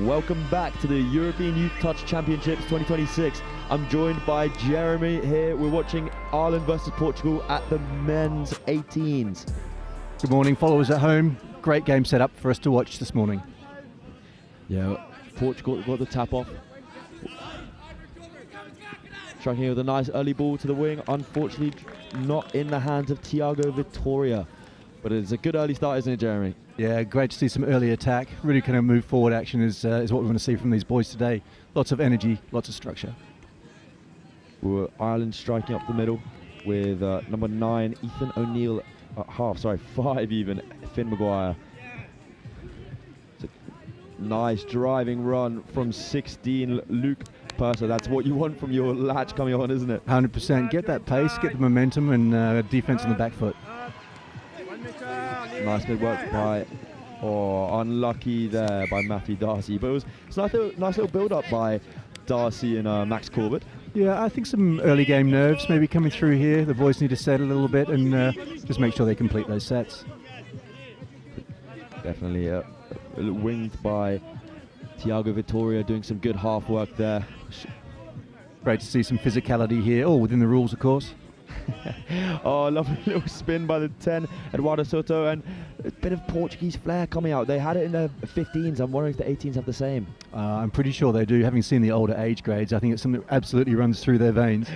Welcome back to the European Youth Touch Championships 2026. I'm joined by Jeremy here. We're watching Ireland versus Portugal at the men's 18s. Good morning, followers at home. Great game set up for us to watch this morning. Yeah, Portugal got the tap off. Striking here with a nice early ball to the wing. Unfortunately, not in the hands of Thiago Vitoria. But it's a good early start, isn't it, Jeremy? Yeah, great to see some early attack. Really kind of move forward action is what we want to see from these boys today. Lots of energy, lots of structure. Ireland striking up the middle with number 9, Ethan O'Neill at half. Sorry, 5 even, Finn Maguire. It's a nice driving run from 16, Luke Purser. That's what you want from your latch coming on, isn't it? 100%. Get that pace, get the momentum and defense on the back foot. Nice mid work by, unlucky there by Matthew Darcy. But it's a nice little build up by Darcy and Max Corbett. Yeah, I think some early game nerves maybe coming through here. The boys need to settle a little bit and just make sure they complete those sets. Definitely winged by Thiago Vitoria, doing some good half work there. Great to see some physicality here, all within the rules, of course. Oh, lovely little spin by the 10, Eduardo Soto, and a bit of Portuguese flair coming out. They had it in the 15s. I'm wondering if the 18s have the same. I'm pretty sure they do. Having seen the older age grades, I think it's something that absolutely runs through their veins.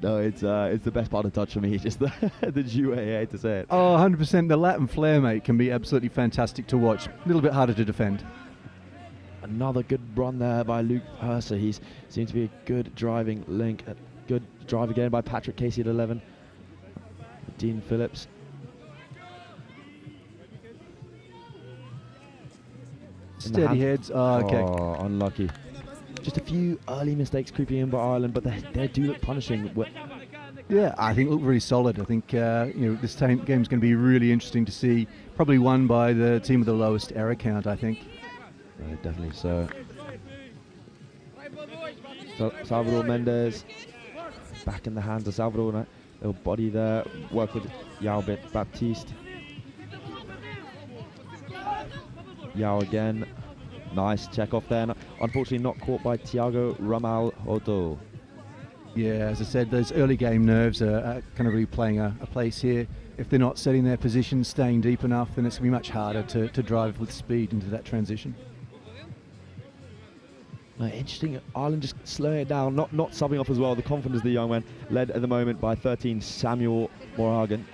No, it's the best part of touch for me, just the jouet, I hate to say it. Oh, 100%. The Latin flair, mate, can be absolutely fantastic to watch. A little bit harder to defend. Another good run there by Luke Purser. He seems to be a good driving link. Good drive again by Patrick Casey at 11. Dean Phillips. Steady heads. Oh, okay. Oh, unlucky. Just a few early mistakes creeping in by Ireland, but they do look punishing. Yeah, I think look really solid. I think this game's going to be really interesting to see. Probably won by the team with the lowest error count, I think. Definitely so. Salvador Mendes. Back in the hands of Salvador. Little body there. Work with Yao Baptiste. Yao again. Nice check off there. Unfortunately not caught by Thiago Ramal Odo. Yeah, as I said, those early game nerves are kind of really playing a place here. If they're not setting their position, staying deep enough, then it's going to be much harder to drive with speed into that transition. Interesting, Ireland just slowing it down, not subbing off as well. The confidence of the young man, led at the moment by 13, Samuel Morhagen.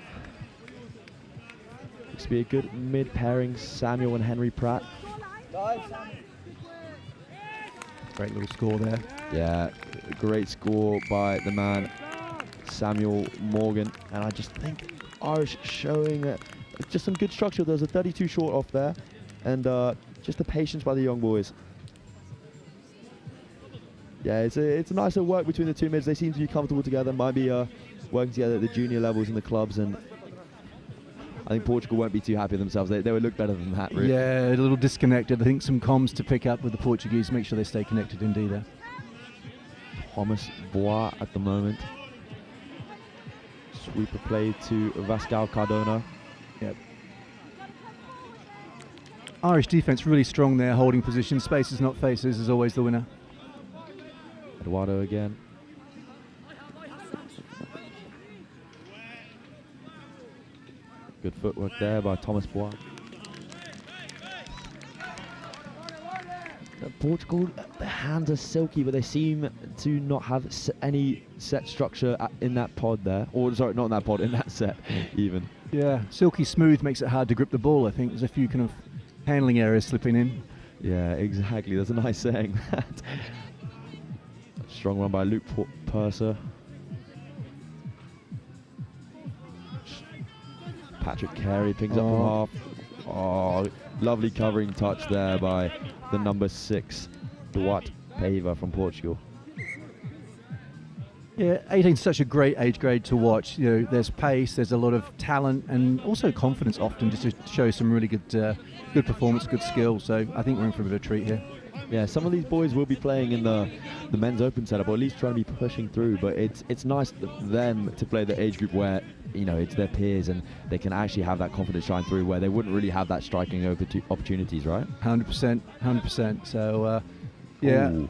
Looks to be a good mid-pairing, Samuel and Henry Pratt. Great little score there. Yeah, great score by the man, Samuel Morgan. And I just think Irish showing just some good structure. There's a 32 short off there, and just the patience by the young boys. Yeah, it's a nice little work between the two mids. They seem to be comfortable together, might be working together at the junior levels in the clubs, and I think Portugal won't be too happy with themselves. They would look better than that, really. Yeah, a little disconnected. I think some comms to pick up with the Portuguese, make sure they stay connected indeed there. Thomas Bois at the moment. Sweeper play to Vascal Cardona. Yep. Irish defence really strong there, holding position. Spaces, not faces, is always the winner. Eduardo again. Good footwork there by Thomas Bois. Portugal, their hands are silky, but they seem to not have any set structure in that pod there. Or, sorry, not in that pod, in that set even. Yeah, silky smooth makes it hard to grip the ball, I think. There's a few kind of handling errors slipping in. Yeah, exactly. That's a nice saying, that. Strong run by Luke Purser. Patrick Carey picks up from half. Oh, lovely covering touch there by the number 6, Duarte Paiva from Portugal. Yeah, 18's such a great age grade to watch. You know, there's pace, there's a lot of talent, and also confidence often, just to show some really good performance, good skill. So I think we're in for a bit of a treat here. Yeah, some of these boys will be playing in the men's open setup, or at least trying to be pushing through, but it's nice for them to play the age group where you know, it's their peers, and they can actually have that confidence shine through where they wouldn't really have that striking opportunities, right? 100%, 100%. So, yeah. Ooh.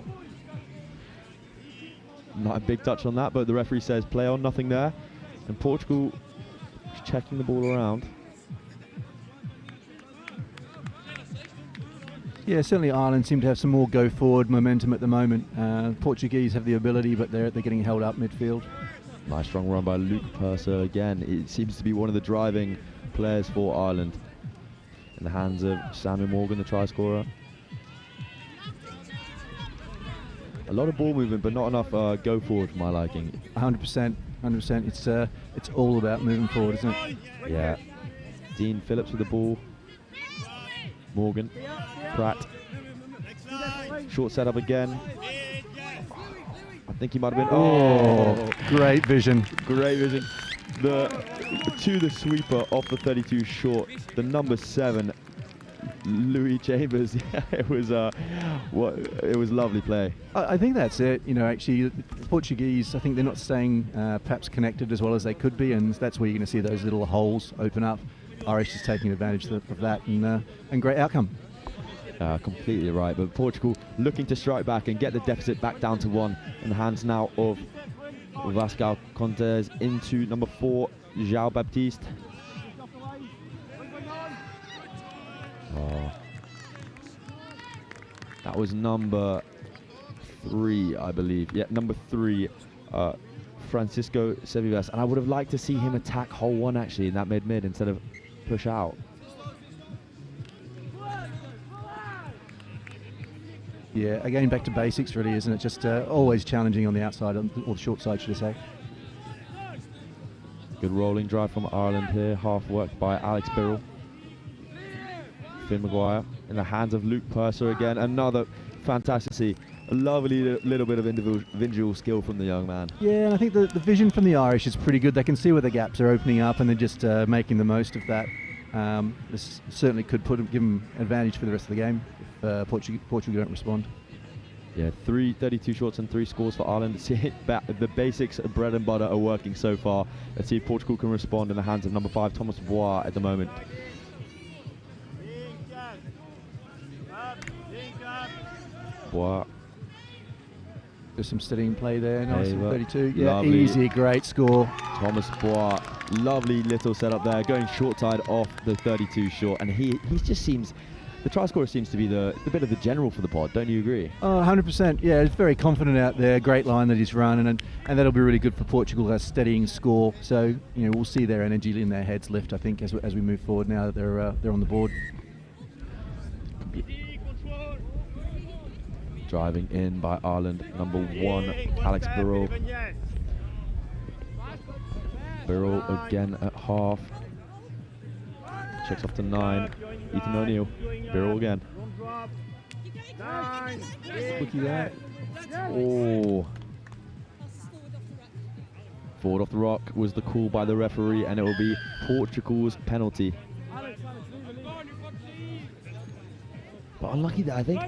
Not a big touch on that, but the referee says play on, nothing there. And Portugal is checking the ball around. Yeah, certainly Ireland seem to have some more go-forward momentum at the moment. Portuguese have the ability, but they're getting held up midfield. Nice strong run by Luke Purser again. It seems to be one of the driving players for Ireland. In the hands of Samuel Morgan, the try scorer. A lot of ball movement, but not enough go forward for my liking. 100%, 100%. It's all about moving forward, isn't it? Yeah. Dean Phillips with the ball. Morgan. Pratt. Short setup again. I think he might have been. Oh, great vision. Great vision. To the sweeper off the 32 short. The number 7, Louis Chambers. It was lovely play. I think that's it. You know, actually, the Portuguese, I think they're not staying perhaps connected as well as they could be, and that's where you're going to see those little holes open up. Irish is taking advantage of that, and great outcome. Completely right, but Portugal looking to strike back and get the deficit back down to 1 in the hands now of Vascal Contes into number 4, João Baptiste. Oh. That was number 3, I believe. Yeah, number 3, Francisco Sevivas, and I would have liked to see him attack hole 1 actually in that mid instead of push out. Yeah, again, back to basics really, isn't it? Just always challenging on the outside, or the short side, should I say. Good rolling drive from Ireland here, half worked by Alex Birrell. Finn Maguire in the hands of Luke Purser again. Another fantastic see. A lovely little bit of individual skill from the young man. Yeah, and I think the vision from the Irish is pretty good. They can see where the gaps are opening up, and they're just making the most of that. This certainly could give them advantage for the rest of the game if Portugal don't respond. Yeah, 32 shots and 3 scores for Ireland. The basics, bread and butter, are working so far. Let's see if Portugal can respond in the hands of number 5, Thomas Bois, at the moment. Bois. There's some steadying play there. Nice, 32. Yeah, lovely. Easy, great score. Thomas Bois, lovely little setup there, going short side off the 32 short, and he just seems. The try scorer seems to be the bit of the general for the pod, don't you agree? Oh, 100%. Yeah, he's very confident out there. Great line that he's run, and that'll be really good for Portugal as steadying score. So we'll see their energy in their heads lift, I think, as we move forward now that they're on the board. Driving in by Ireland, number 1, Alex Birrell. Birrell again at half. Checks off to 9. Ethan O'Neill. Birrell again. Looky there. Oh. Forward off the rock was the call by the referee, and it will be Portugal's penalty. But unlucky there, I think.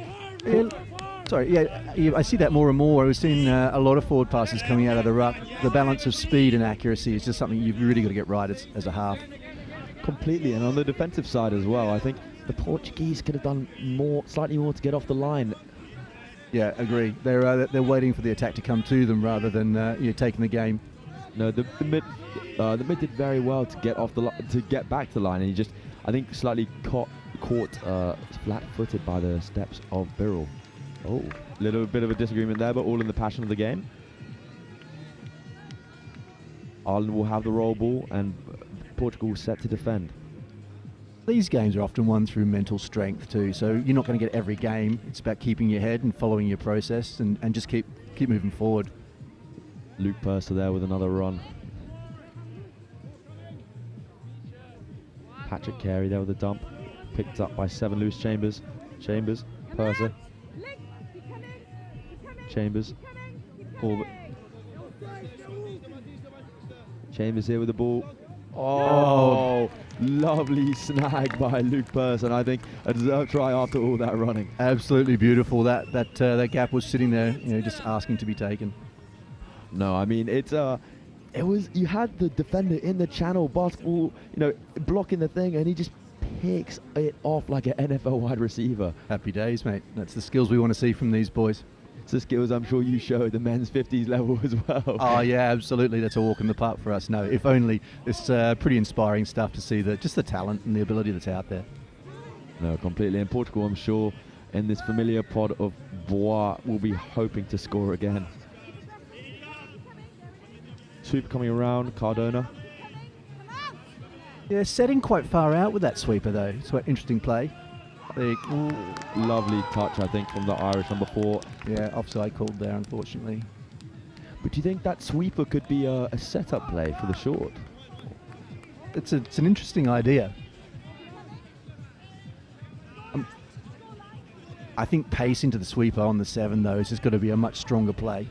Sorry, yeah, I see that more and more. We've seen a lot of forward passes coming out of the ruck. The balance of speed and accuracy is just something you've really got to get right as a half. Completely, and on the defensive side as well, I think the Portuguese could have done slightly more to get off the line. Yeah, agree. They're waiting for the attack to come to them rather than taking the game. No, the mid did very well to get off to get back to the line, and he just, I think, slightly caught flat-footed by the steps of Birrell. Oh, little bit of a disagreement there, but all in the passion of the game. Ireland will have the roll ball, and Portugal set to defend. These games are often won through mental strength too, so you're not going to get every game. It's about keeping your head and following your process, and just keep moving forward. Luke Purser there with another run. Patrick Carey there with a dump. Picked up by 7, Lewis Chambers. Purser. Chambers. Chambers here with the ball. Oh, lovely snag by Luke Purser, and I think a deserved try after all that running. Absolutely beautiful. That gap was sitting there, just asking to be taken. No, I mean it's It was, you had the defender in the channel, basketball, blocking the thing, and he just picks it off like an NFL wide receiver. Happy days, mate. That's the skills we want to see from these boys. It's the skills I'm sure you show at the men's 50s level as well. Oh yeah, absolutely. That's a walk in the park for us. No, if only. It's pretty inspiring stuff to see just the talent and the ability that's out there. No, completely. In Portugal, I'm sure, in this familiar pod of Bois, will be hoping to score again. Sweep coming around, Cardona. Yeah, setting quite far out with that sweeper though. It's quite interesting play. Lovely touch, I think, from the Irish number 4. Yeah, offside called there, unfortunately. But do you think that sweeper could be a setup play for the short? It's an interesting idea. I think pace into the sweeper on the 7 though is just got to be a much stronger play.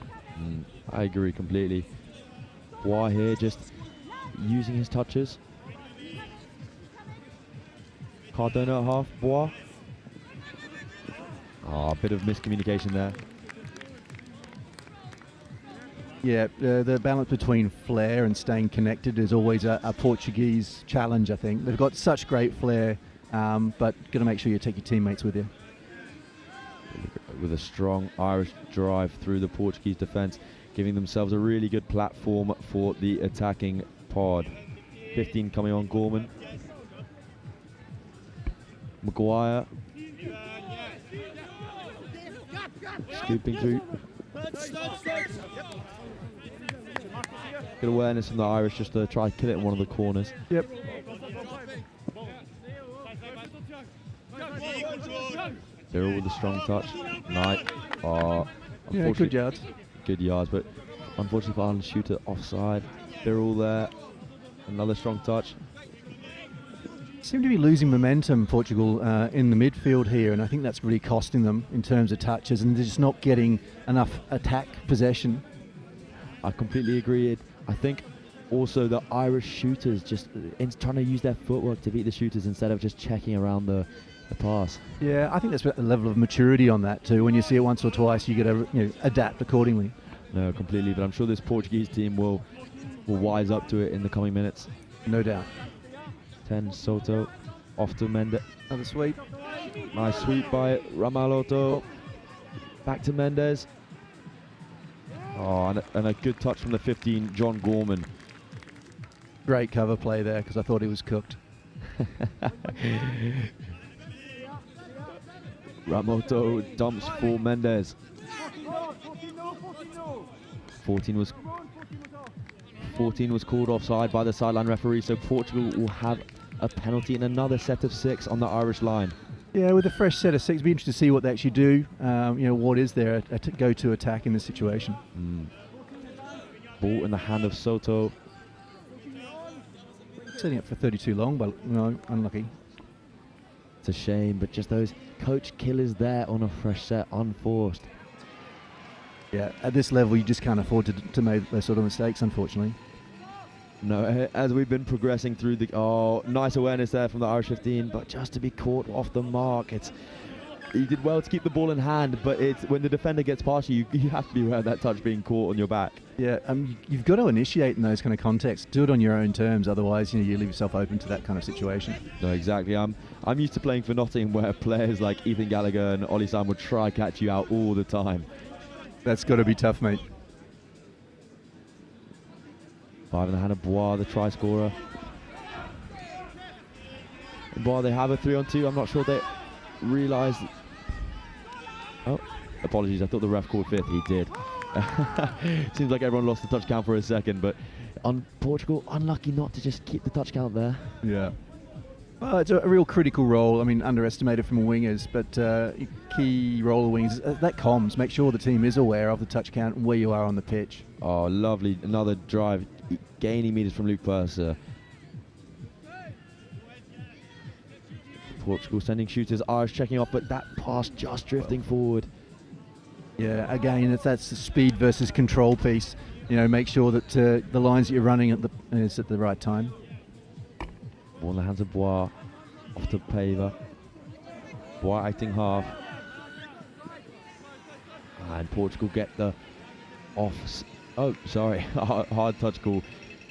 I agree completely. Bois here just using his touches. Cardona at half, Bois. A bit of miscommunication there. Yeah, the balance between flair and staying connected is always a Portuguese challenge, I think. They've got such great flair, but got to make sure you take your teammates with you. With a strong Irish drive through the Portuguese defence, giving themselves a really good platform for the attacking pod. 15 coming on Gorman. Maguire. Scooping through. Good awareness from the Irish just to try to kill it in one of the corners. Yep. They're all with a strong touch. Knight. Yeah, good yards. Good yards, but unfortunately for Ireland, shooter offside. They're all there. Another strong touch. Seem to be losing momentum, Portugal, in the midfield here, and I think that's really costing them in terms of touches, and they're just not getting enough attack possession. I completely agree. I think also the Irish shooters just trying to use their footwork to beat the shooters instead of just checking around the pass. Yeah, I think that's a level of maturity on that too. When you see it once or twice, you got to adapt accordingly. No, completely. But I'm sure this Portuguese team will wise up to it in the coming minutes. No doubt. 10 Soto, off to Mendes. Another sweep. Nice sweep by Ramaloto. Back to Mendes. Oh, and a good touch from the 15, John Gorman. Great cover play there because I thought he was cooked. Ramoto dumps for Mendes. 14 was called offside by the sideline referee, so Portugal will have a penalty and another set of 6 on the Irish line. Yeah, with a fresh set of 6, it'd be interesting to see what they actually do. What is their go-to attack in this situation? Ball in the hand of Soto. Setting up for 32 long, but unlucky. It's a shame, but just those coach killers there on a fresh set, unforced. Yeah, at this level, you just can't afford to make those sort of mistakes, unfortunately. No, as we've been progressing through nice awareness there from the Irish 15, but just to be caught off the mark, you did well to keep the ball in hand, but it's when the defender gets past you, you have to be aware of that touch being caught on your back. Yeah, you've got to initiate in those kind of contexts. Do it on your own terms, otherwise you leave yourself open to that kind of situation. No, exactly. I'm used to playing for Nottingham, where players like Ethan Gallagher and Ollie Simon would try to catch you out all the time. That's got to be tough, mate. 5 in the hand of Bois, the try scorer. Bois, they have a 3-on-2. I'm not sure they realised. Oh, apologies. I thought the ref called 5th. He did. Seems like everyone lost the touch count for a second, but on Portugal, unlucky not to just keep the touch count there. Yeah. Well, it's a real critical role. I mean, underestimated from wingers, but key role of wings, that comms. Make sure the team is aware of the touch count and where you are on the pitch. Oh, lovely. Another drive, gaining meters from Luke Purser. Portugal sending shooters, Irish checking off, but that pass just drifting forward. Yeah, again, that's the speed versus control piece. Make sure that the lines that you're running is at the right time. Ball in the hands of Bois, off to Paver. Bois acting half. And Portugal get the Oh, sorry, hard touch call.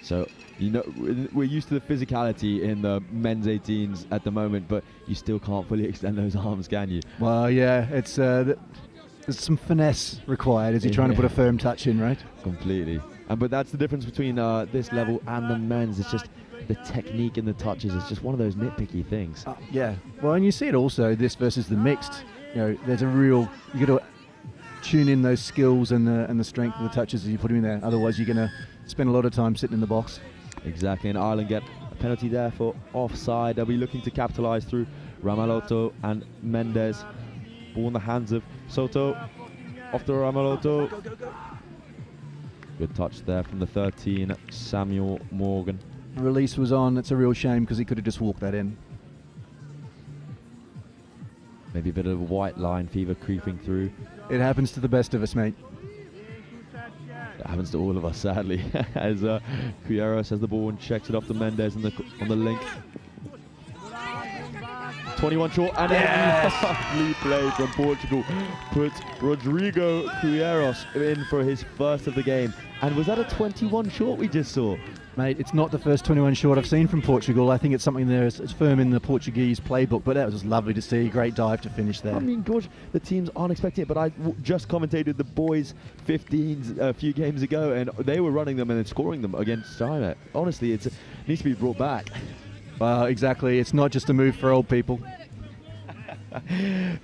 So, you know, we're used to the physicality in the men's 18s at the moment, but you still can't fully extend those arms, can you? Well, yeah, it's there's some finesse required as you're trying to put a firm touch in, right? Completely. But that's the difference between this level and the men's. It's just the technique and the touches. It's just one of those nitpicky things. Yeah. Well, and you see it also, this versus the mixed. You know, there's a real, you got to tune in those skills and the strength of the touches as you put them in there. Otherwise, you're going to spend a lot of time sitting in the box. Exactly, and Ireland get a penalty there for offside. They'll be looking to capitalise through Ramalhoto and Mendes. Ball in the hands of Soto. Off to Ramalhoto. Good touch there from the 13, Samuel Morgan. Release was on. It's a real shame because he could have just walked that in. Maybe a bit of white line fever creeping through. It happens to the best of us, mate. It happens to all of us, sadly. As Cueros has the ball and checks it off to Mendes on the link. 21 short, and a lovely play from Portugal. Put Rodrigo Cueros in for his first of the game. And was that a 21 short we just saw? Mate, it's not the first 21 short I've seen from Portugal. I think it's something there. It's firm in the Portuguese playbook, but that was just lovely to see. Great dive to finish there. I mean, George, the teams aren't expecting it, but I just commentated the boys' 15s a few games ago, and they were running them and then scoring them against China. Honestly, it needs to be brought back. Well, exactly. It's not just a move for old people.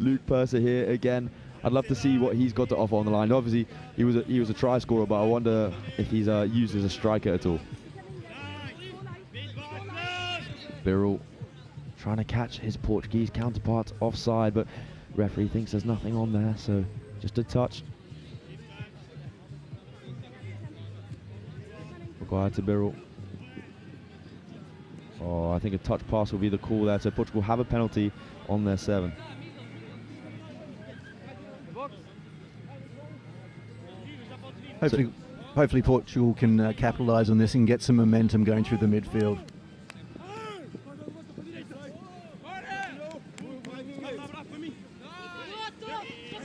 Luke Purser here again. I'd love to see what he's got to offer on the line. Obviously, he was a try scorer, but I wonder if he's used as a striker at all. Birrell trying to catch his Portuguese counterpart offside, but referee thinks there's nothing on there, so just a touch. Maguire to Birrell. Oh, I think a touch pass will be the call there, so Portugal have a penalty on their 7. Hopefully Portugal can capitalise on this and get some momentum going through the midfield.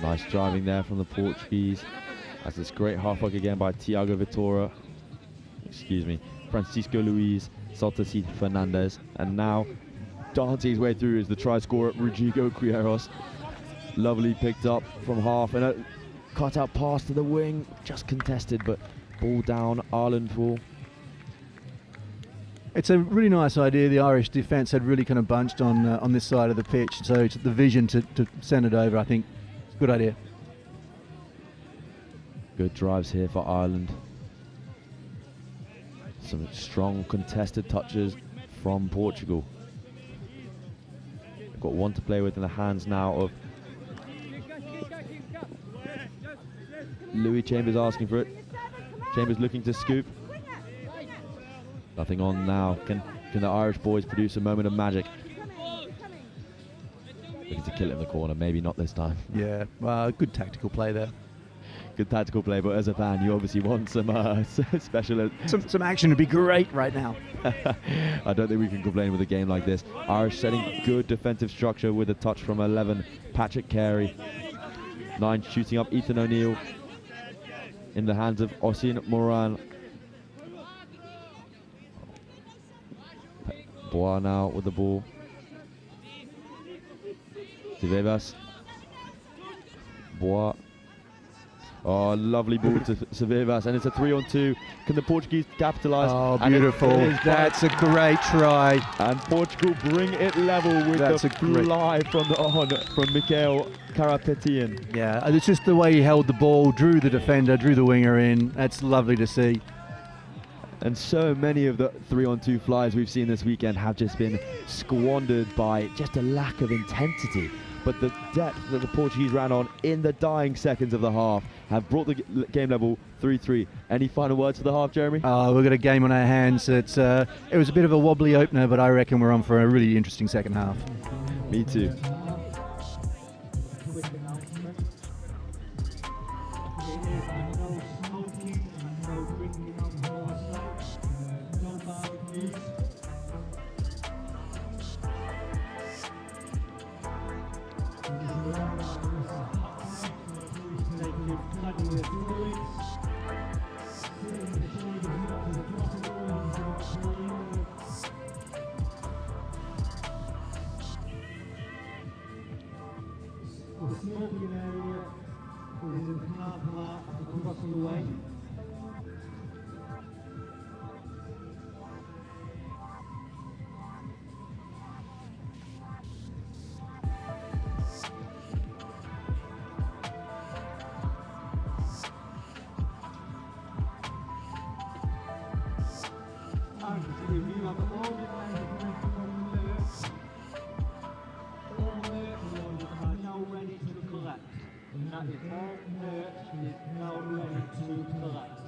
Nice driving there from the Portuguese. That's this great half work again by Tiago Vitória. Excuse me. Francisco Luis, Saltasi Fernandez. And now dancing his way through is the try scorer, Rodrigo Cueros. Lovely picked up from half. And a cut out pass to the wing. Just contested, but ball down. Ireland ball. It's a really nice idea. The Irish defence had really kind of bunched on this side of the pitch. So it's the vision to send it over, I think. Good idea. Good drives here for Ireland. Some strong contested touches from Portugal. They've got one to play with in the hands now of Louis Chambers asking for it. Chambers looking to scoop. Nothing on now. Can the Irish boys produce a moment of magic? Looking to kill it in the corner, maybe not this time. Yeah, good tactical play there. Good tactical play, but as a fan, you obviously want some special... Some action would be great right now. I don't think we can complain with a game like this. Irish setting good defensive structure with a touch from 11, Patrick Carey. 9 shooting up Ethan O'Neill in the hands of Oisin Moran. Bois now with the ball. Sevevas. Bois. Oh, lovely ball to Sevevas, and it's a 3-on-2. Can the Portuguese capitalise? Oh, beautiful. That's a great try. And Portugal bring it level with the fly from Mikael Karapetian. Yeah, it's just the way he held the ball, drew the defender, drew the winger in. That's lovely to see. And so many of the 3-on-2 flies we've seen this weekend have just been squandered by just a lack of intensity. But the depth that the Portuguese ran on in the dying seconds of the half have brought the game level 3-3. Any final words for the half, Jeremy? We've got a game on our hands. It was a bit of a wobbly opener, but I reckon we're on for a really interesting second half. Me too. The smoking area is in the car park across the way. That is all merch is now ready to collect.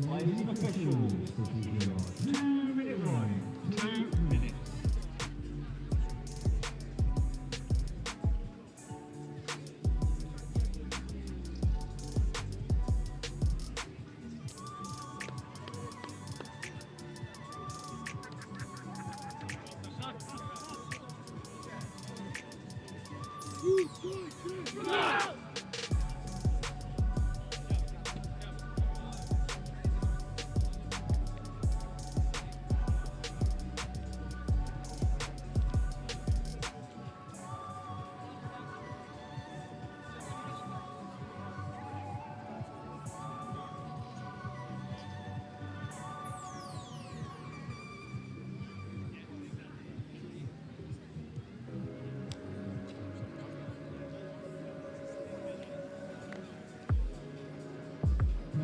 Ladies and officials, 2-minute run, 2 minutes.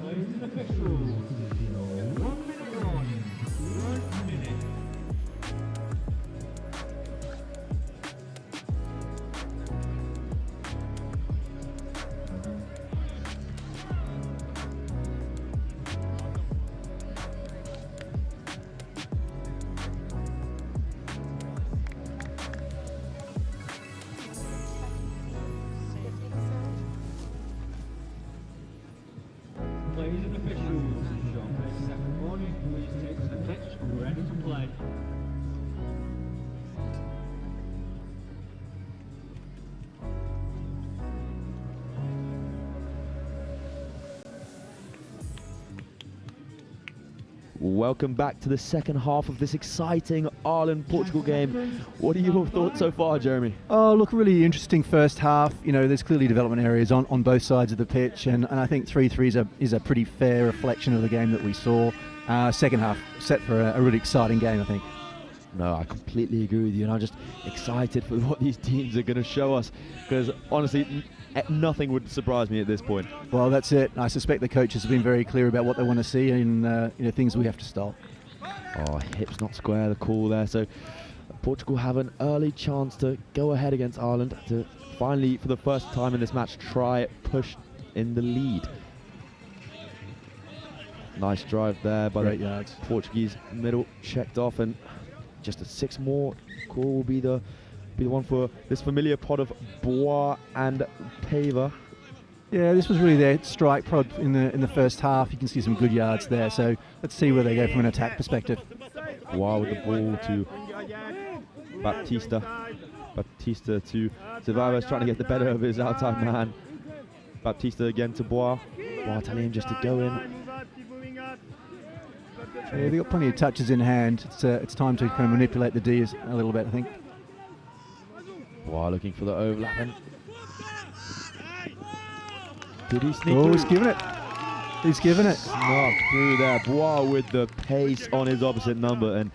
Ladies and officials, 1 minute on, 1 minute. Ladies and officials, John Mays second morning, please take the pitch and ready to play. Welcome back to the second half of this exciting Ireland-Portugal game. What are your thoughts so far, Jeremy? Oh, look, really interesting first half. You know, there's clearly development areas on both sides of the pitch, and I think 3-3 is a pretty fair reflection of the game that we saw. Second half set for a really exciting game, I think. No, I completely agree with you, and I'm just excited for what these teams are going to show us, because honestly, nothing would surprise me at this point. Well, that's it. I suspect the coaches have been very clear about what they want to see and things we have to stop. Oh, hips not square, the call there. So Portugal have an early chance to go ahead against Ireland to finally, for the first time in this match, try push in the lead. Nice drive there by Great the yards. Portuguese middle, checked off, and just a 6 more call will be the one for this familiar pod of Bois and Pava. Yeah, this was really their strike prod in the first half. You can see some good yards there. So let's see where they go from an attack perspective. Bois with the ball to Baptista. Baptista to Ceballos, trying to get the better of his outside man. Baptista again to Bois. Bois telling him just to go in. Yeah, they've got plenty of touches in hand. It's time to kind of manipulate the D's a little bit, I think. Bois looking for the overlapping. Did he sneak Oh, through? he's given it. He's given it. Snuck through there. Bois with the pace on his opposite number and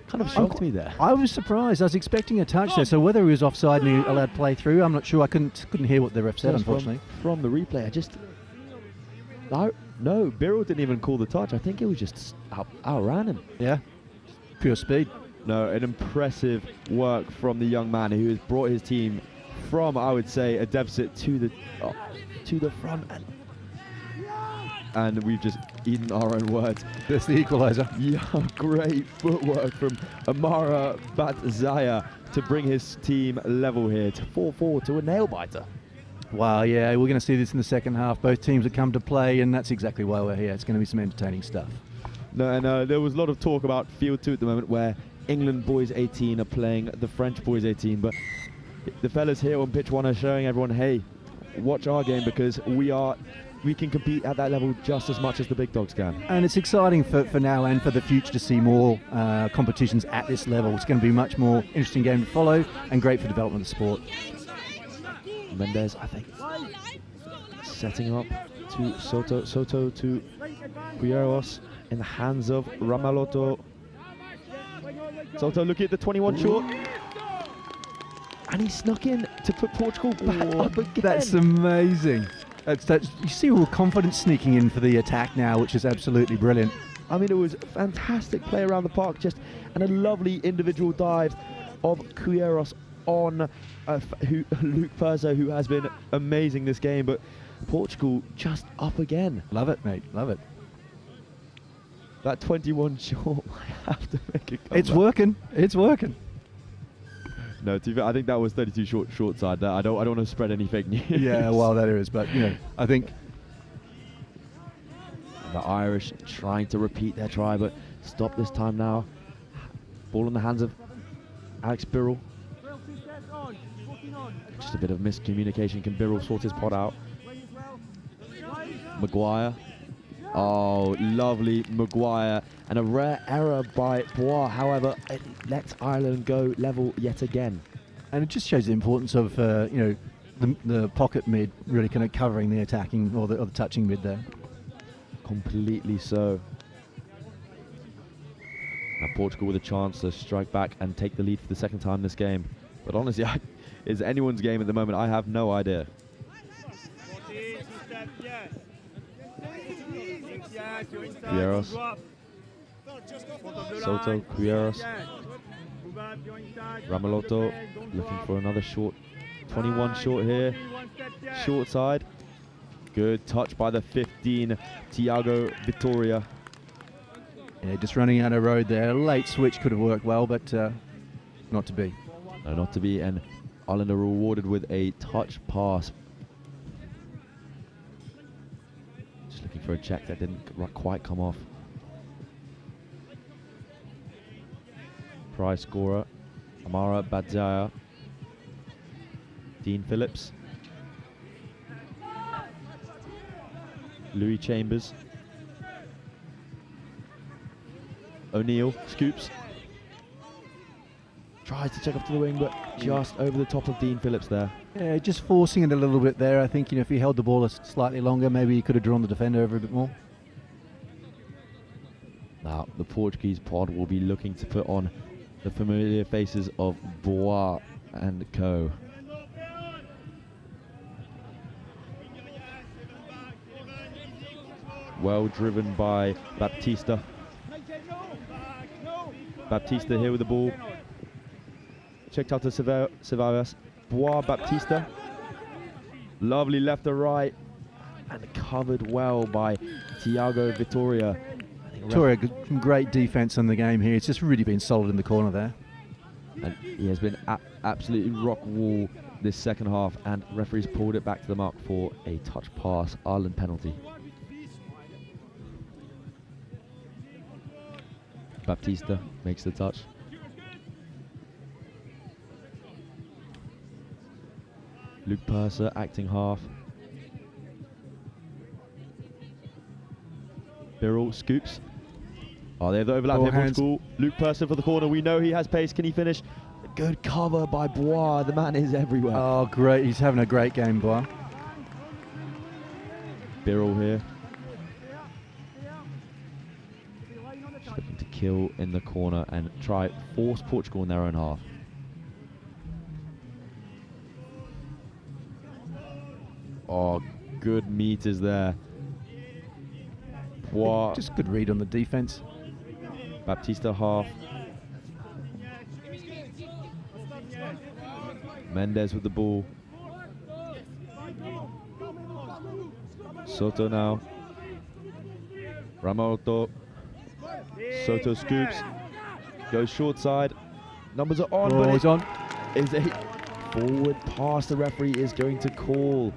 kind of shocked me there. I was surprised. I was expecting a touch there. So whether he was offside and he allowed play through, I'm not sure. I couldn't hear what the ref said, unfortunately. From the replay, I just... No, Birrell didn't even call the touch. I think it was just outran him. Yeah, pure speed. No, an impressive work from the young man who has brought his team from, I would say, a deficit to the front, and we've just eaten our own words. That's the equaliser. Yeah, great footwork from Amara Batzaya to bring his team level here to 4-4 to a nail biter. Wow, yeah, we're going to see this in the second half. Both teams have come to play, and that's exactly why we're here. It's going to be some entertaining stuff. No, and there was a lot of talk about Field 2 at the moment, where England boys 18 are playing the French boys 18, but the fellas here on pitch 1 are showing everyone, hey, watch our game, because we can compete at that level just as much as the big dogs can. And it's exciting for now and for the future to see more competitions at this level. It's going to be a much more interesting game to follow and great for development of the sport. Mendes, I think, setting up to Soto to Quiros in the hands of Ramalotto. Soto looking at the 21 short, and he snuck in to put Portugal back up again. That's amazing. That's you see all the confidence sneaking in for the attack now, which is absolutely brilliant. I mean, it was a fantastic play around the park, and a lovely individual dive of Quiros on Luke Perzo, who has been amazing this game, but Portugal just up again. Love it, mate. Love it. That 21 short might have to make a comeback. It's working. It's working. No, I think that was 32 short side. There, I don't want to spread any fake news. Yeah, well, that is, but I think the Irish trying to repeat their try, but stop this time now. Ball in the hands of Alex Birrell. Just a bit of miscommunication. Can Birrell sort his pot out? Maguire. Oh, lovely Maguire. And a rare error by Bois. However, it lets Ireland go level yet again. And it just shows the importance of, the pocket mid really kind of covering the attacking or the touching mid there. Completely so. Now Portugal with a chance to strike back and take the lead for the second time this game. But honestly, it's anyone's game at the moment. I have no idea. Quiros. Soto, Quiros. Ramalotto looking for another short. 21 short here. Short side. Good touch by the 15, Thiago Vittoria. Yeah, just running out of road there. Late switch could have worked well, but not to be. No, not to be. And Ireland are rewarded with a touch pass. Just looking for a check that didn't quite come off. Prize scorer, Amara Badzaya. Dean Phillips. Louis Chambers. O'Neill scoops. Tries to check off to the wing, but just over the top of Dean Phillips there. Yeah, just forcing it a little bit there. I think if he held the ball slightly longer, maybe he could have drawn the defender over a bit more. Now the Portuguese pod will be looking to put on the familiar faces of Bois and co. Well driven by Baptista. Baptista here with the ball. Checked out to Ceballos. Bois, Baptista. Lovely left to right. And covered well by Thiago Vittoria. Vittoria, some great defence on the game here. It's just really been solid in the corner there. And he has been absolutely rock wall this second half. And referees pulled it back to the mark for a touch pass, Ireland penalty. Baptista makes the touch. Luke Purser acting half. Birrell scoops. Oh, they have the overlap here, Portugal. Luke Purser for the corner. We know he has pace. Can he finish? Good cover by Bois. The man is everywhere. Oh, great. He's having a great game, Bois. Birrell here. Just looking to kill in the corner and try force Portugal in their own half. Oh, good meters there. Bois. Just good read on the defense. Baptista half. Mendes with the ball. Soto now. Ramalto. Soto scoops. Goes short side. Numbers are on, but it's on. Is a forward pass the referee is going to call.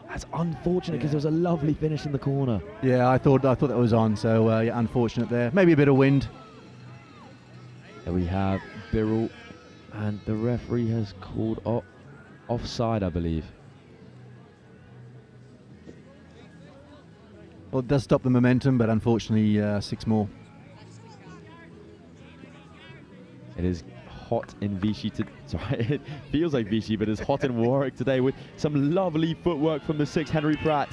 That's unfortunate because there was a lovely finish in the corner. Yeah, I thought that was on, so yeah, unfortunate there. Maybe a bit of wind. There we have Birrell, and the referee has called offside, I believe. Well, it does stop the momentum, but unfortunately 6 more. It is hot in Vichy sorry, it feels like Vichy, but it's hot in Warwick today with some lovely footwork from the 6, Henry Pratt.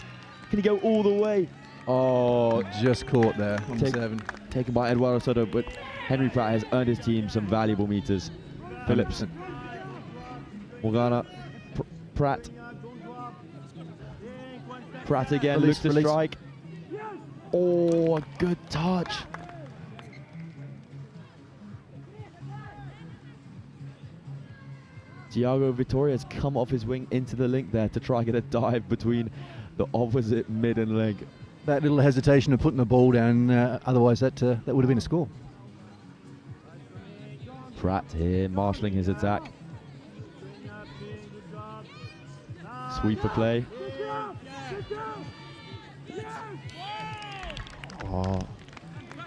Can he go all the way? Oh, just caught there on 7. Taken by Eduardo Soto, but Henry Pratt has earned his team some valuable meters. Phillips. Morgana. Pratt. Pratt again, looks to strike. Oh, a good touch. Thiago Vittoria has come off his wing into the link there to try and get a dive between the opposite mid and leg. That little hesitation of putting the ball down, otherwise that would have been a score. Pratt here, marshalling his attack. Sweeper play. Oh,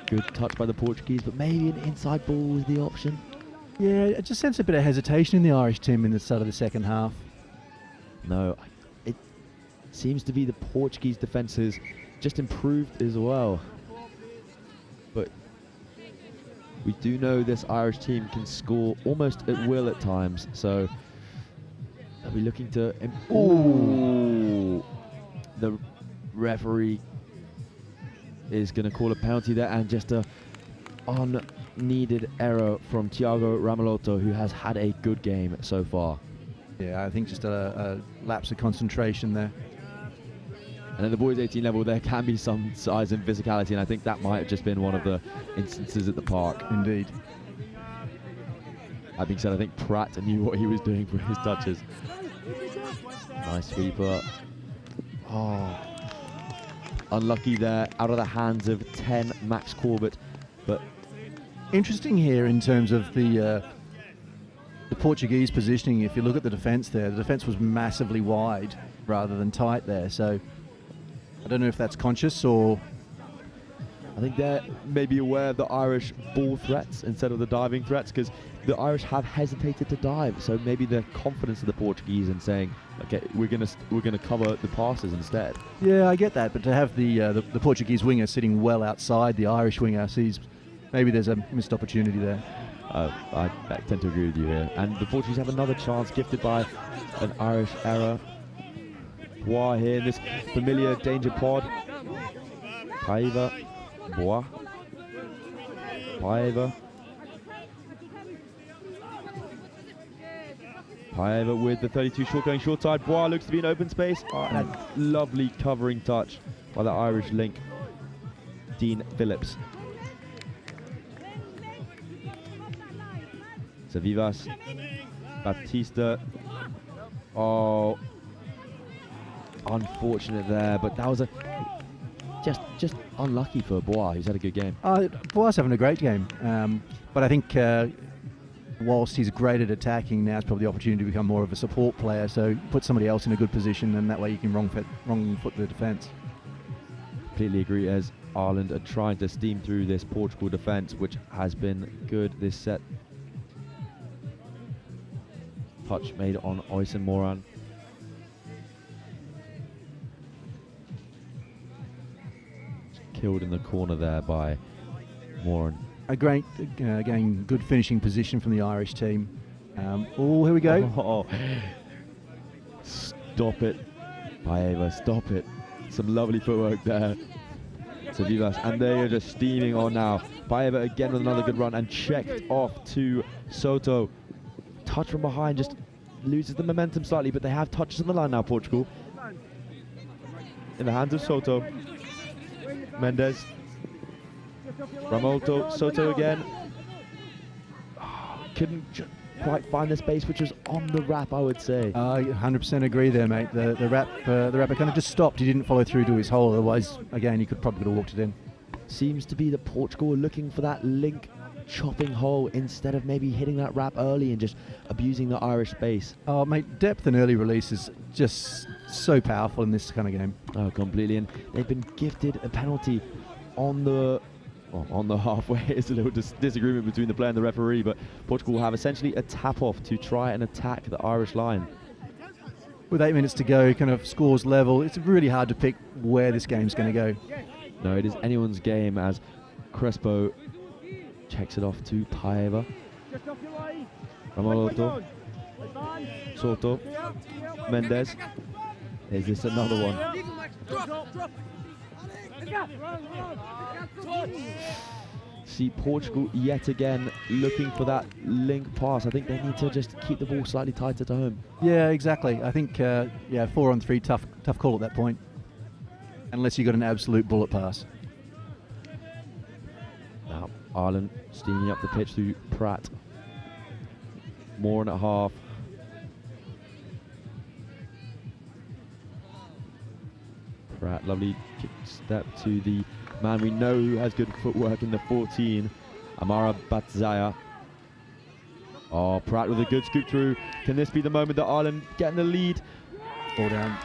good touch by the Portuguese, but maybe an inside ball was the option. Yeah, I just sense a bit of hesitation in the Irish team in the start of the second half. No, it seems to be the Portuguese defence has just improved as well. But we do know this Irish team can score almost at will at times, so they'll be looking to... Ooh! The referee is going to call a penalty there, and just a unneeded error from Thiago Ramalotto, who has had a good game so far. Yeah, I think just a lapse of concentration there. And at the boys 18 level, there can be some size and physicality, and I think that might have just been one of the instances at the park. Indeed. That being said, I think Pratt knew what he was doing for his touches. Nice sweeper. Oh, unlucky there, out of the hands of 10 Max Corbett. But interesting here in terms of the Portuguese positioning. If you look at the defence there, the defence was massively wide rather than tight there. So I don't know if that's conscious or... I think they're maybe aware of the Irish ball threats instead of the diving threats, because the Irish have hesitated to dive. So maybe the confidence of the Portuguese in saying, okay, we're gonna cover the passes instead. Yeah, I get that, but to have the Portuguese winger sitting well outside the Irish winger, sees maybe there's a missed opportunity there. I tend to agree with you here. And the Portuguese have another chance gifted by an Irish error. Bois here in this familiar danger pod. Paiva. Bois. Paiva. Paiva with the 32 short going short side. Bois looks to be in open space. Oh, and a lovely covering touch by the Irish link, Dean Phillips. So Vivas, Baptista. Oh, unfortunate there, but that was a just unlucky for Bois, who's had a good game. Bois having a great game, but I think whilst he's great at attacking, now it's probably the opportunity to become more of a support player. So put somebody else in a good position, and that way you can wrong foot the defence. completely agree, as Ireland are trying to steam through this Portugal defence, which has been good this set. Touch made on Oysen Moran. Killed in the corner there by Moran. A great, again, good finishing position from the Irish team. Oh, here we go. Oh, stop it, Paeva, stop it. Some lovely footwork there to Vivas, and they are just steaming on now. Paeva again with another good run and checked off to Soto. Touch from behind, just loses the momentum slightly, but they have touches on the line now, Portugal. In the hands of Soto. Mendes. Ramolto, Soto again. Oh, couldn't quite find the space, which was on the wrap, I would say. I 100% agree there, mate. The rapper kind of just stopped. He didn't follow through to his hole. Otherwise, again, he could probably have walked it in. Seems to be that Portugal are looking for that link chopping hole instead of maybe hitting that wrap early and just abusing the Irish space. Oh, mate, depth and early release is just so powerful in this kind of game. Oh, completely. And they've been gifted a penalty on the halfway. It's a little disagreement between the player and the referee, but Portugal will have essentially a tap-off to try and attack the Irish line. With 8 minutes to go, kind of scores level, it's really hard to pick where this game's going to go. No, it is anyone's game, as Crespo checks it off to Paeva. Ramolto. Soto. Mendes. Is this another one? See Portugal yet again looking for that link pass. I think they need to just keep the ball slightly tighter to home. Yeah, exactly. I think 4-on-3, tough call at that point, unless you got an absolute bullet pass. Now Ireland steaming up the pitch through Pratt. Moran at half. Pratt, lovely kick step to the man we know who has good footwork in the 14, Amara Batzaya. Oh, Pratt with a good scoop through. Can this be the moment that Ireland getting the lead? Ball down.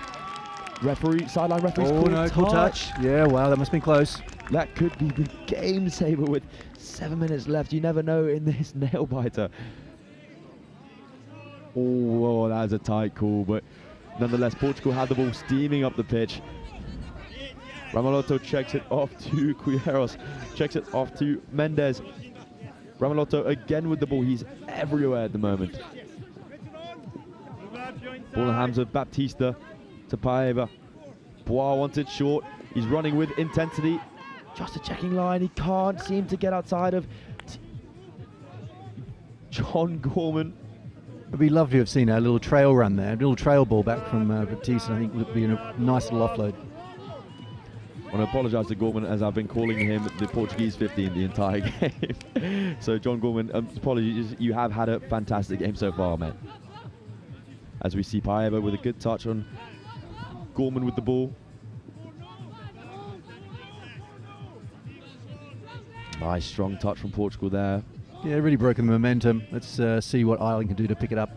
Referee, sideline referee's Oh called no, cool touch. Yeah, wow, that must have been close. That could be the game saver with 7 minutes left. You never know in this nail biter. Oh, that's a tight call, but nonetheless, Portugal had the ball steaming up the pitch. Ramolotto checks it off to Quiros, checks it off to Mendes. Ramolotto again with the ball. He's everywhere at the moment. Ball in the hands of Baptista to Paeva. Bois wants it short. He's running with intensity. Just a checking line. He can't seem to get outside of John Gorman. It'd be lovely to have seen a little trail run there, a little trail ball back from Baptista. I think would be a nice little offload. I want to apologise to Gorman, as I've been calling him the Portuguese 15 the entire game. So John Gorman, apologies, you have had a fantastic game so far, mate. As we see Paeva with a good touch on Gorman with the ball. Nice strong touch from Portugal there. Yeah, really broken the momentum. Let's see what Ireland can do to pick it up.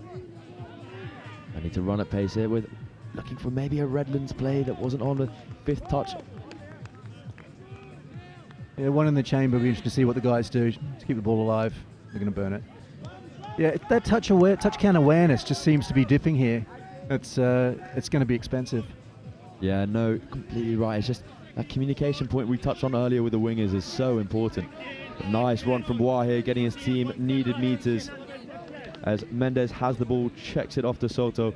I need to run at pace here with looking for maybe a Redlands play that wasn't on the 5th touch. Yeah, one in the chamber. It'll be interesting to see what the guys do to keep the ball alive. They're going to burn it. Yeah, that touch count awareness just seems to be dipping here. It's going to be expensive. Yeah, no, completely right. It's just that communication point we touched on earlier with the wingers is so important. A nice run from Bois here, getting his team needed meters. As Mendes has the ball, checks it off to Soto.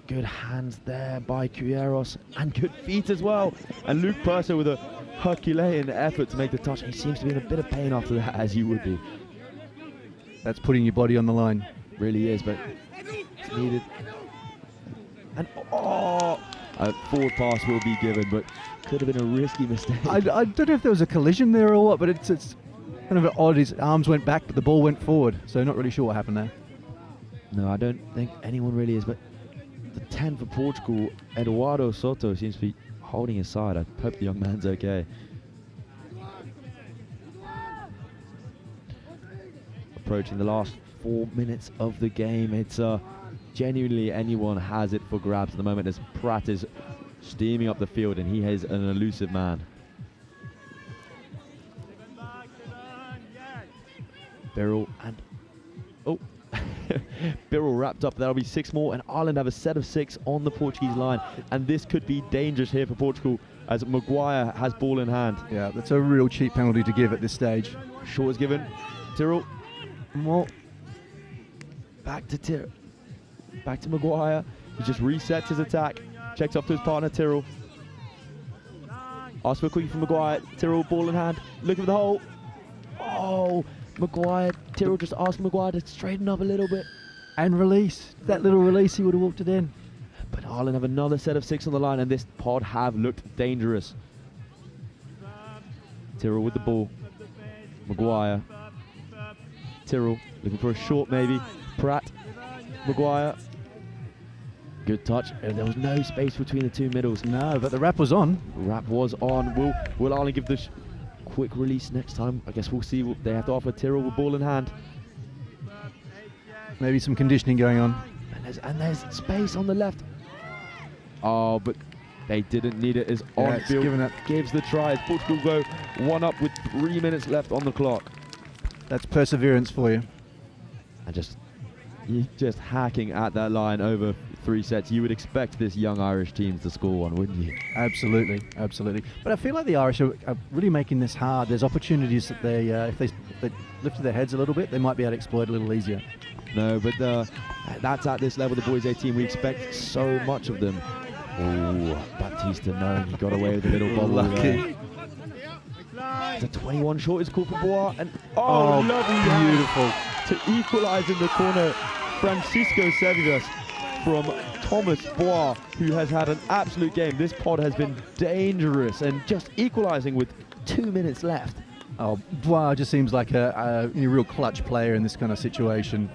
Good hands there by Quiros, and good feet as well. And Luke Purser with a Herculean effort to make the touch. He seems to be in a bit of pain after that, as you would be. That's putting your body on the line. Really is, but it's needed. And a forward pass will be given, but could have been a risky mistake. I don't know if there was a collision there or what, but it's kind of odd. His arms went back, but the ball went forward. So not really sure what happened there. No, I don't think anyone really is, but the 10 for Portugal, Eduardo Soto, seems to be holding his side. I hope the young man's okay. Approaching the last 4 minutes of the game. It's genuinely anyone has it for grabs at the moment, as Pratt is steaming up the field, and he is an elusive man. Birrell and Birrell wrapped up. That'll be 6 more, and Ireland have a set of 6 on the Portuguese line, and this could be dangerous here for Portugal as Maguire has ball in hand. Yeah, that's a real cheap penalty to give at this stage. Short is given. Tyrrell. More. Back to Maguire. He just resets his attack. Checks off to his partner, Tyrrell. Asks for a quickie from Maguire. Tyrrell, ball in hand. Looking for the hole. Oh, Maguire. Tyrrell just asked Maguire to straighten up a little bit. And release. That little release, he would have walked it in. But Ireland have another set of 6 on the line, and this pod have looked dangerous. Tyrrell with the ball. Maguire. Tyrrell looking for a short maybe. Pratt. Maguire. Good touch. And there was no space between the two middles. No, but the wrap was on. Wrap was on. Will Ireland give the quick release next time? I guess we'll see what they have to offer. Tyrrell with ball in hand. Maybe some conditioning going on. And there's space on the left. Oh, but they didn't need it as on-field gives the try as Portugal go 1 up with 3 minutes left on the clock. That's perseverance for you. And just hacking at that line over 3 sets. You would expect this young Irish team to score one, wouldn't you? Absolutely, absolutely. But I feel like the Irish are really making this hard. There's opportunities that they, if they lifted their heads a little bit, they might be able to exploit a little easier. No, but that's at this level, the boys 18. We expect so much of them. Oh, Baptista, no, he got away with a little bobble. Lucky. The 21 short is called for Bois, and lovely, beautiful. To equalise in the corner, Francisco Sevillus from Thomas Bois, who has had an absolute game. This pod has been dangerous, and just equalising with 2 minutes left. Oh, Bois just seems like a real clutch player in this kind of situation.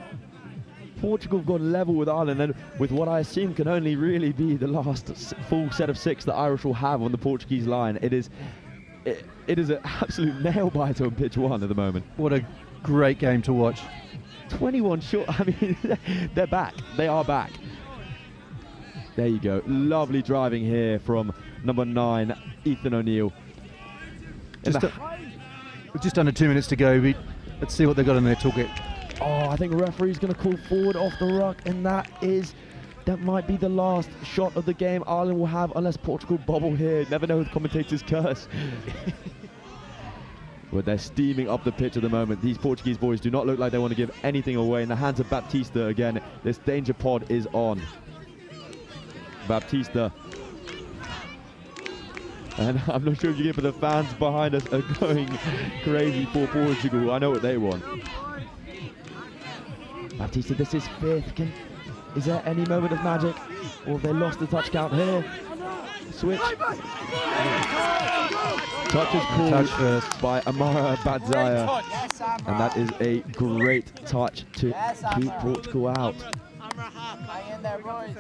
Portugal have gone level with Ireland, and with what I assume can only really be the last full set of 6 that Irish will have on the Portuguese line. It is an absolute nail biter on pitch 1 at the moment. What a great game to watch. 21 short. I mean, they're back. They are back. There you go. Lovely driving here from number 9, Ethan O'Neill. Just under 2 minutes to go. Let's see what they've got in their toolkit. Oh, I think the referee's going to call forward off the ruck, and that might be the last shot of the game Ireland will have unless Portugal bobble here. Never know with commentators' curse. But they're steaming up the pitch at the moment. These Portuguese boys do not look like they want to give anything away. In the hands of Baptista again, this danger pod is on. Baptista. And I'm not sure if you get, but the fans behind us are going crazy for Portugal. I know what they want. Baptista, this is 5th. Is there any moment of magic? Or have they lost the touch count here? Switch. Touch is called by Amara Badzaya. And that is a great touch to keep Portugal out. Hang in there, boys.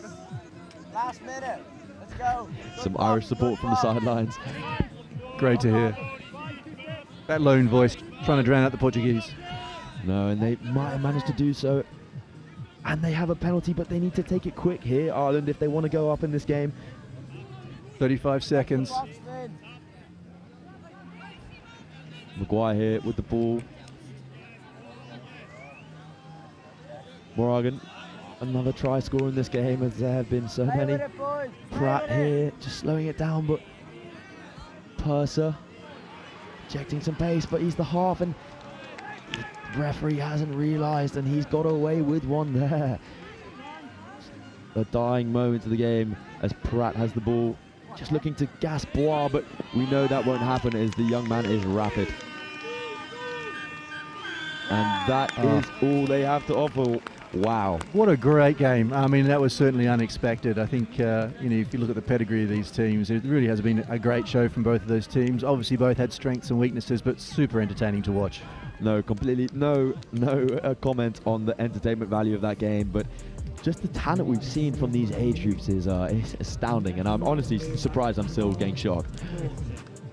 Last minute. Let's go. Some Irish support from the sidelines. Great to hear. That lone voice trying to drown out the Portuguese. No, and they might have managed to do so. And they have a penalty, but they need to take it quick here, Ireland, if they want to go up in this game. 35 seconds. Maguire here with the ball. Morgan, another try scorer in this game, as there have been so many. Pratt here, just slowing it down, but Purser injecting some pace, but he's the half, and the referee hasn't realised, and he's got away with one there. The dying moment of the game as Pratt has the ball, just looking to gas Bois, but we know that won't happen as the young man is rapid. And that is all they have to offer. Wow. What a great game. I mean, that was certainly unexpected. I think, if you look at the pedigree of these teams, it really has been a great show from both of those teams. Obviously, both had strengths and weaknesses, but super entertaining to watch. No, completely, no comment on the entertainment value of that game, but just the talent we've seen from these age groups is astounding, and I'm honestly surprised I'm still getting shocked.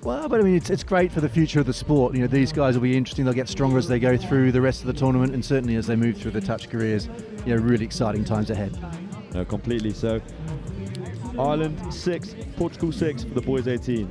Well, but I mean, it's great for the future of the sport. You know, these guys will be interesting. They'll get stronger as they go through the rest of the tournament, and certainly as they move through the touch careers. Really exciting times ahead. No, completely. So Ireland 6, Portugal 6 for the boys 18.